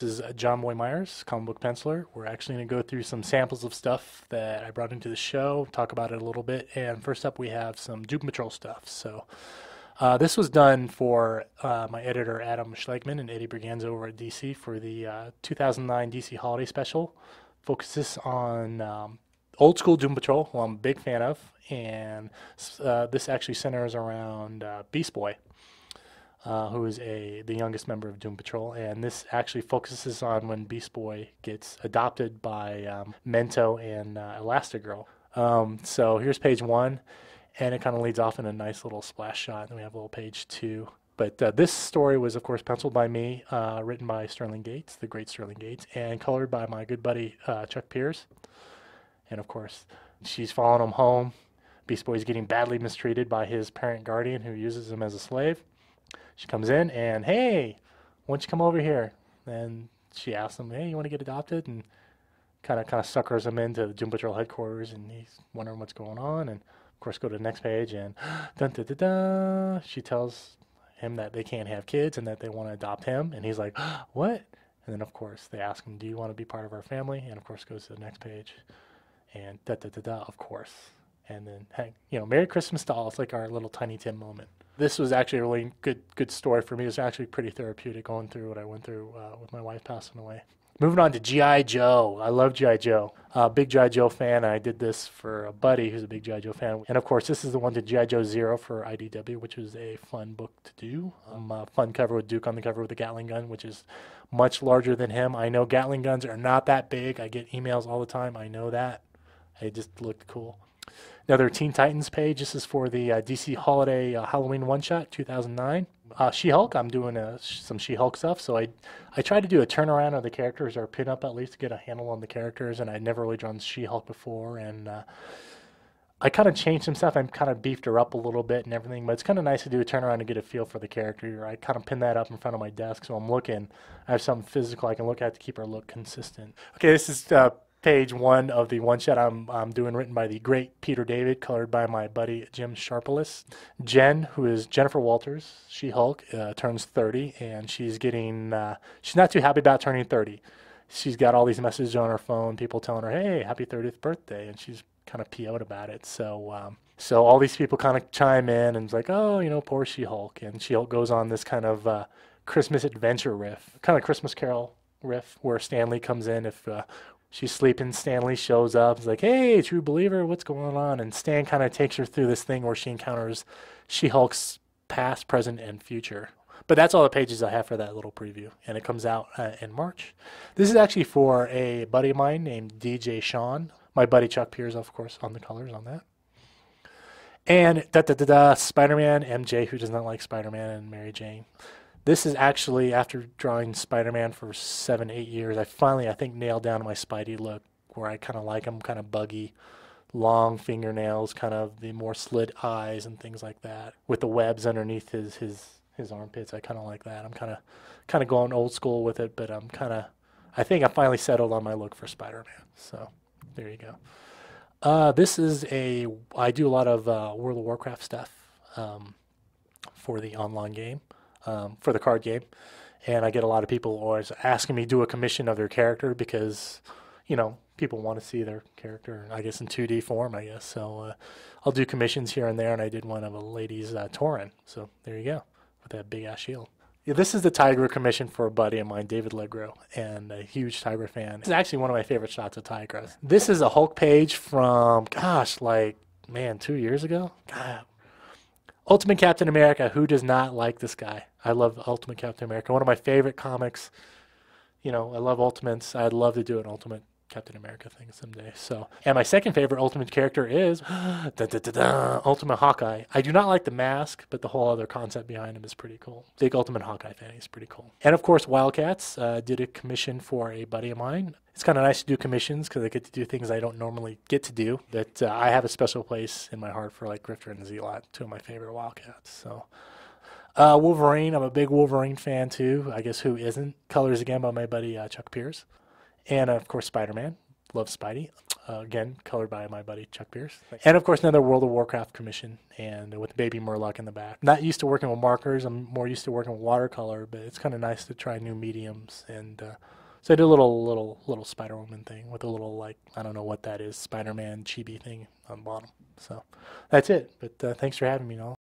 This is Jonboy Meyers, comic book penciler. We're actually going to go through some samples of stuff that I brought into the show, talk about it a little bit, and first up we have some Doom Patrol stuff. So this was done for my editor Adam Schlegman and Eddie Briganza over at DC for the 2009 DC Holiday Special. Focuses on old school Doom Patrol, who I'm a big fan of, and this actually centers around Beast Boy. Who is the youngest member of Doom Patrol, and this actually focuses on when Beast Boy gets adopted by Mento and Elastigirl. So here's page 1, and it kind of leads off in a nice little splash shot, and we have a little page 2. But this story was, of course, penciled by me, written by Sterling Gates, the great Sterling Gates, and colored by my good buddy Chuck Pierce. And, of course, she's following him home. Beast Boy's getting badly mistreated by his parent guardian, who uses him as a slave. She comes in and, hey, why don't you come over here? And she asks him, hey, you want to get adopted? And kind of suckers him into the Doom Patrol headquarters, and he's wondering what's going on. And, of course, go to the next page, and dun, dun, dun, dun, she tells him that they can't have kids and that they want to adopt him. And he's like, what? And then, of course, they ask him, do you want to be part of our family? And, of course, goes to the next page. And da, da, da, da, of course. And then, hey, Merry Christmas to all. It's like our little Tiny Tim moment. This was actually a really good story for me. It was actually pretty therapeutic going through what I went through with my wife passing away. Moving on to G.I. Joe. I love G.I. Joe. Big G.I. Joe fan. I did this for a buddy who's a big G.I. Joe fan. And, of course, this is the one to G.I. Joe Zero for IDW, which was a fun book to do. Fun cover with Duke on the cover with a Gatling gun, which is much larger than him. I know Gatling guns are not that big. I get emails all the time. I know that. It just looked cool. Another Teen Titans page. This is for the DC Holiday Halloween one-shot, 2009. She-Hulk. I'm doing some She-Hulk stuff. So I tried to do a turnaround of the characters, or pin-up at least, to get a handle on the characters. And I'd never really drawn She-Hulk before. And I kind of changed some stuff. I kind of beefed her up a little bit and everything. But it's kind of nice to do a turnaround and get a feel for the character. I kind of pin that up in front of my desk. So I'm looking. I have something physical I can look at to keep her look consistent. Okay, this is page 1 of the one shot I'm doing, written by the great Peter David, colored by my buddy Jim Sharpless. Jen, who is Jennifer Walters, She-Hulk, turns 30, and she's not too happy about turning 30. She's got all these messages on her phone, people telling her, hey, happy 30th birthday, and she's kind of PO'd about it. So all these people kind of chime in, and it's like, oh, poor She-Hulk. And She-Hulk goes on this kind of Christmas adventure riff, kind of Christmas Carol riff, where Stanley comes in if she's sleeping. Stanley shows up. He's like, hey, true believer, what's going on? And Stan kind of takes her through this thing where she encounters She-Hulk's past, present, and future. But that's all the pages I have for that little preview. And it comes out in March. This is actually for a buddy of mine named DJ Sean. My buddy Chuck Pierce, of course, on the colors on that. And Spider-Man, MJ, who does not like Spider-Man, and Mary Jane. This is actually, after drawing Spider-Man for 7-8 years, I finally, I think, nailed down my Spidey look, where I kind of like him, kind of buggy, long fingernails, kind of the more slit eyes and things like that, with the webs underneath his armpits. I kind of like that. I'm kind of going old school with it, but I think I finally settled on my look for Spider-Man. So there you go. This is I do a lot of World of Warcraft stuff for the online game. For the card game, and I get a lot of people always asking me to do a commission of their character because, people want to see their character, I guess, in 2D form, I guess. So I'll do commissions here and there, and I did one of a lady's Tauren. So there you go, with that big-ass shield. Yeah, this is the Tigra commission for a buddy of mine, David Legro, and a huge Tigra fan. This is actually one of my favorite shots of Tigra. This is a Hulk page from, 2 years ago? God. Ultimate Captain America. Who does not like this guy? I love Ultimate Captain America. One of my favorite comics. I love Ultimates. I'd love to do an Ultimate Captain America thing someday. So, and my second favorite Ultimate character is Ultimate Hawkeye. I do not like the mask, but the whole other concept behind him is pretty cool. Big Ultimate Hawkeye fan. He's pretty cool. And of course, Wildcats. Did a commission for a buddy of mine. It's kind of nice to do commissions because I get to do things I don't normally get to do. But I have a special place in my heart for like Grifter and Zealot, two of my favorite Wildcats. So Wolverine, I'm a big Wolverine fan too. I guess who isn't? Colors again by my buddy Chuck Pierce. And of course Spider-Man. Love Spidey. Again, colored by my buddy Chuck Pierce. And of course, another World of Warcraft commission, and with Baby Murloc in the back. Not used to working with markers. I'm more used to working with watercolor, but it's kind of nice to try new mediums. And so I did a little Spider-Woman thing with a little, like, I don't know what that is, Spider-Man chibi thing on the bottom. So that's it. But thanks for having me, Noel.